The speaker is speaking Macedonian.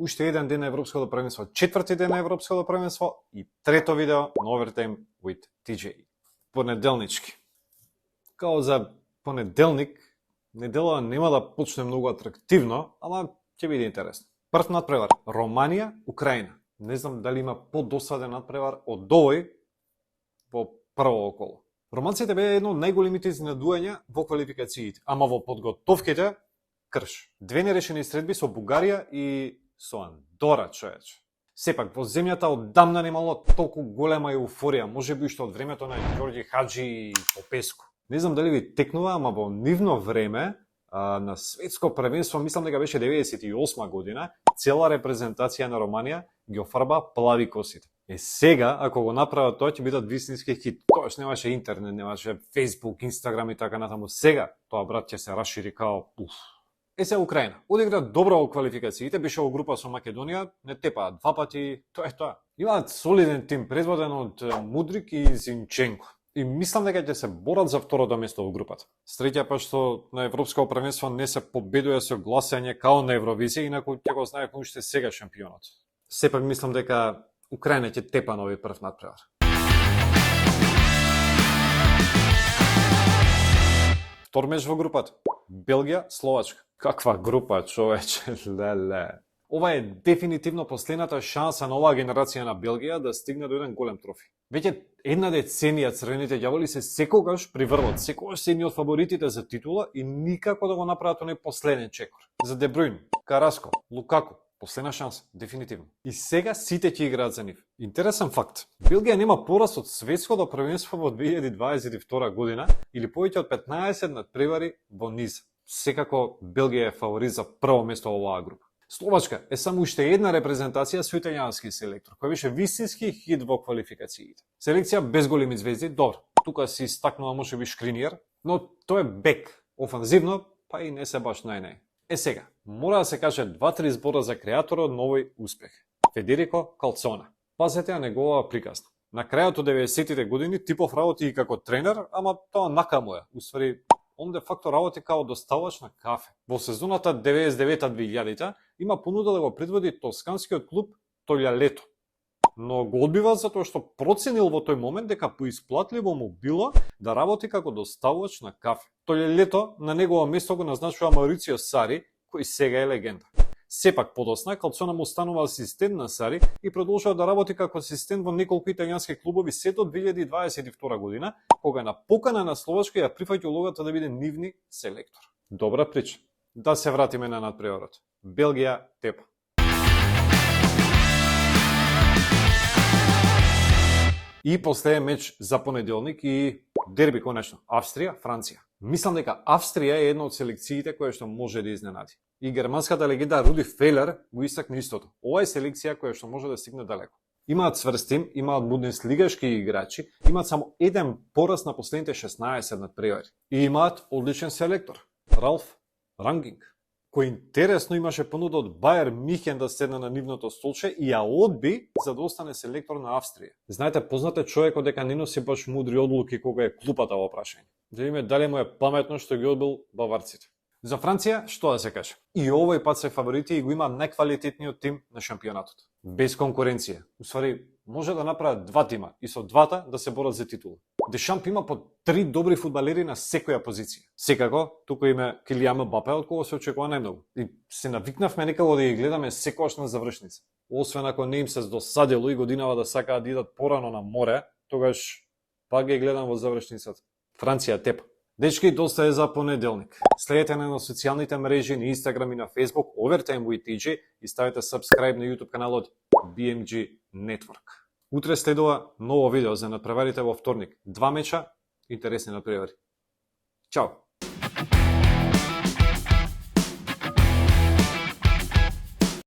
уште еден ден на Европското првенство, четврти ден на Европското првенство и трето видео на Overtime with TJ. Понеделнички. Као за понеделник, недела нема да почне многу атрактивно, ама ќе биде интересно. Прв надпревар, Романија, Украина. Не знам дали има подосаден надпревар од овој во прво около. Романците беа едно од најголемите изненадувања во квалификациите, ама во подготовките крш. Две нерешени средби со Бугарија и со Андора, човече. Сепак, во земјата оддамна немало толку голема еуфорија, можеби уште од времето на Ѓорѓи Хаджи и Попеску. Не знам дали ви текнува, ама во нивно време, на светско првенство, мислам дека беше 98 година, цела репрезентација на Романија ги офарба плави косите. Сега, ако го направат тоа, ќе бидат вистински хит. Тоаш немаше интернет, немаше Facebook, Instagram и така натаму. Сега, тоа брат ќе се расшири као пуф. Сега Украина. Одигра добро во квалификациите, беше во група со Македонија, не тепаат два пати, тоа е тоа. Имаат солиден тим, предводен од Мудрик и Зинченко. И мислам дека ќе се борат за второто место во групата. Среќа па што на Европско првенство не се победува со гласање као на Евровизија, инаку ќе го знае кој уште сега шампионот. Сепак мислам дека Украина ќе тепа нови прв надпревар. Втор меч во групата. Белгија, Словачка. Каква група, човече, леле. Ова е дефинитивно последната шанса на оваа генерација на Белгија да стигне до еден голем трофи. Веќе една деценија црвените ѓаволи се секогаш при врвот, секогаш се едни од фаворитите за титула и никако да го направат оној последен чекор. За Де Брујн, Караско, Лукаку, последна шанса, дефинитивно. И сега сите ќе играат за нив. Интересен факт. Белгија нема пораз од светското првенство во 2022 година или повеќе од 15 надпревари во низ. Секако Белгија е фаворит за прво место во оваа група. Словачка е само уште една репрезентација со италијански селектор, кој беше вистински хит во квалификациите. Селекција без големи звезди, добро. Тука се истакнува можеби Шкриниер, но тој е бек, офанзивно, па и не се баш нај-нај. Сега, мора да се каже 2-3 збора за креаторот на овој успех. Федерико Калцона. Пазете ја негова приказна. На крајот од 90-тите години типов работи и како тренер, ама тоа нака му е. Уствари, он де факто работи као доставач на кафе. Во сезоната 99-2000 има понуда да го предводи тосканскиот клуб Тољалето. Но го одбива затоа што проценил во тој момент дека поисплатливо му било да работи како доставач на кафе. Тољалето на негово место го назначува Маурицио Сари, кој сега е легенда. Сепак подосна, Калцона му станува асистент на Сари и продолжува да работи како асистент во неколку италијански клубови се до 2022 година, кога на покана на Словачка ја прифаќа улогата да биде нивни селектор. Добра прича. Да се вратиме на надпреварот. Белгија тепа. И последен меч за понеделник и дерби конечно. Австрија, Франција. Мислам дека Австрија е една од селекциите која што може да изненади. И германската легенда Руди Фелер го истакна истото. Ова е селекција која што може да стигне далеко. Имаат цврст тим, имаат бундеслигашки играчи, имаат само еден пораз на последните 16 надпревари. И имаат одличен селектор, Ралф Рангинг, кој интересно имаше понуда од Бајер Михен да седне на нивното столче и ја одби за да остане селектор на Австрија. Знаете, познат е човекот дека не носи баш мудри одлуки кога е клупата во прашање. Да видиме дали му е паметно што ги одбил баварците. За Франција, што да се каже? И овој пат се фаворити и го има најквалитетниот тим на шампионатот. Без конкуренција. Уствари, може да направат два тима и со двата да се борат за титула. Дешамп има по 3 добри фудбалери на секоја позиција. Секако, тука име Килијан Мбапе, од кого се очекува најмногу. И се навикнавме некако да ги гледаме секогаш на завршница. Освен ако не им се досадило и годинава да сакаат да идат порано на море, тогаш пак ги гледам во завршницата. Франција тепа. Дечки, доста е за понеделник. Следете на социјалните мрежи, на Instagram и на Facebook, Overtime with TJ и ставете subscribe на YouTube каналот BMG Network. Утре следува ново видео за надпреварите во вторник. 2 меча, интересни надпревари. Чао!